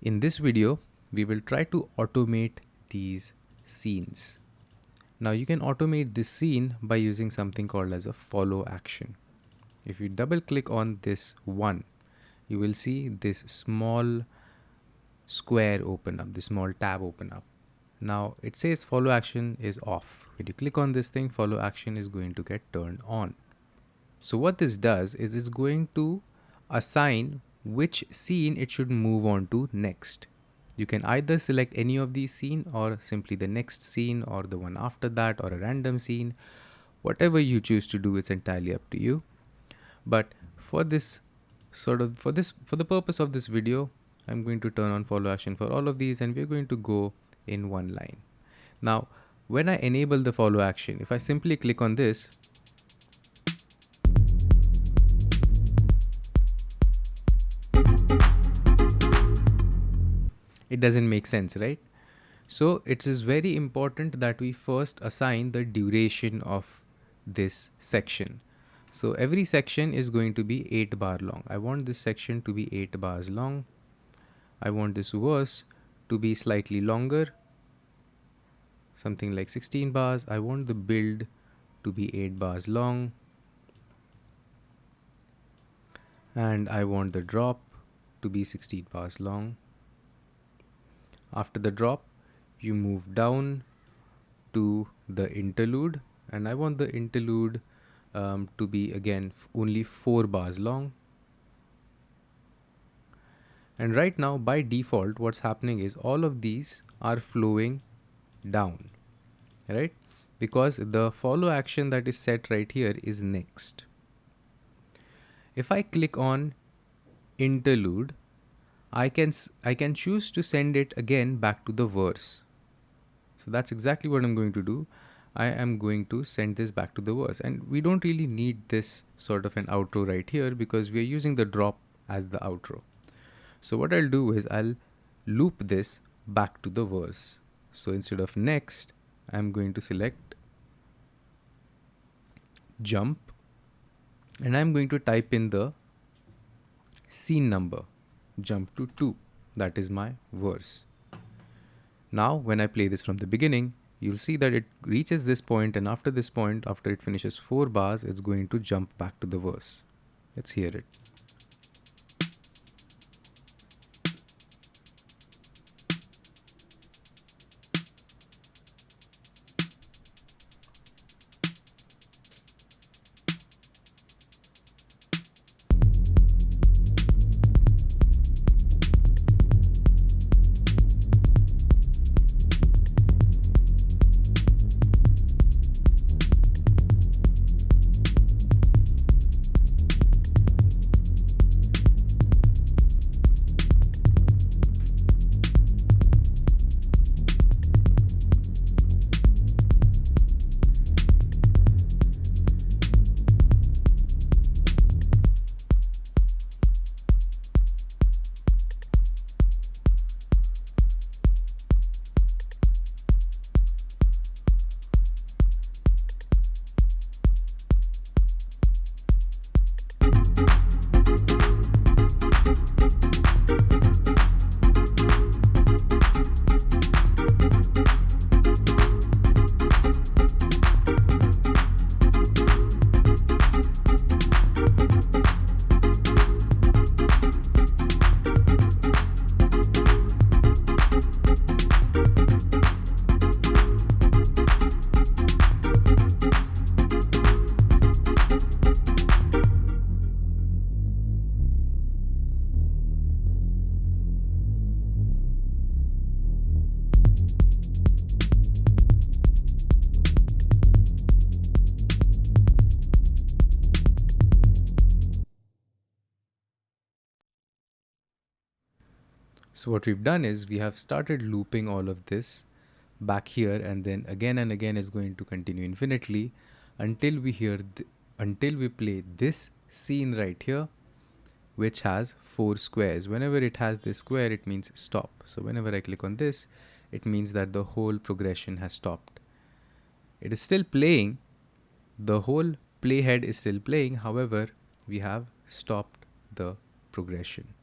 In this video, we will try to automate these scenes. Now you can automate this scene by using something called as a follow action. If you double click on this one, you will see this small square open up, this small tab open up. Now it says follow action is off. When you click on this thing, follow action is going to get turned on. So what this does is it's going to assign which scene it should move on to next. You can either select any of these scenes or simply the next scene or the one after that or a random scene. Whatever you choose to do, it's entirely up to you. But for this for the purpose of this video, I'm going to turn on follow action for all of these and we're going to go in one line. Now, when I enable the follow action, if I simply click on this, it doesn't make sense, right? So it is very important that we first assign the duration of this section. So every section is going to be 8 bar long. I want this section to be 8 bars long. I want this verse to be slightly longer, something like 16 bars. I want the build to be 8 bars long. And I want the drop to be 16 bars long. After the drop, you move down to the interlude, and I want the interlude to be again only 4 bars long. And right now by default what's happening is all of these are flowing down, right? Because the follow action that is set right here is next. If I click on interlude, I can choose to send it again back to the verse. So that's exactly what I'm going to do. I am going to send this back to the verse, and we don't really need this sort of an outro right here because we are using the drop as the outro. So what I'll do is I'll loop this back to the verse. So instead of next, I'm going to select jump and I'm going to type in the scene number, jump to 2. That is my verse. Now when I play this from the beginning, you'll see that it reaches this point, and after this point, after it finishes 4 bars, it's going to jump back to the verse. Let's hear it. So what we've done is we have started looping all of this back here, and then again and again is going to continue infinitely until we play this scene right here, which has 4 squares. Whenever it has this square, it means stop. So whenever I click on this, it means that the whole progression has stopped. It is still playing. The whole playhead is still playing. However, we have stopped the progression.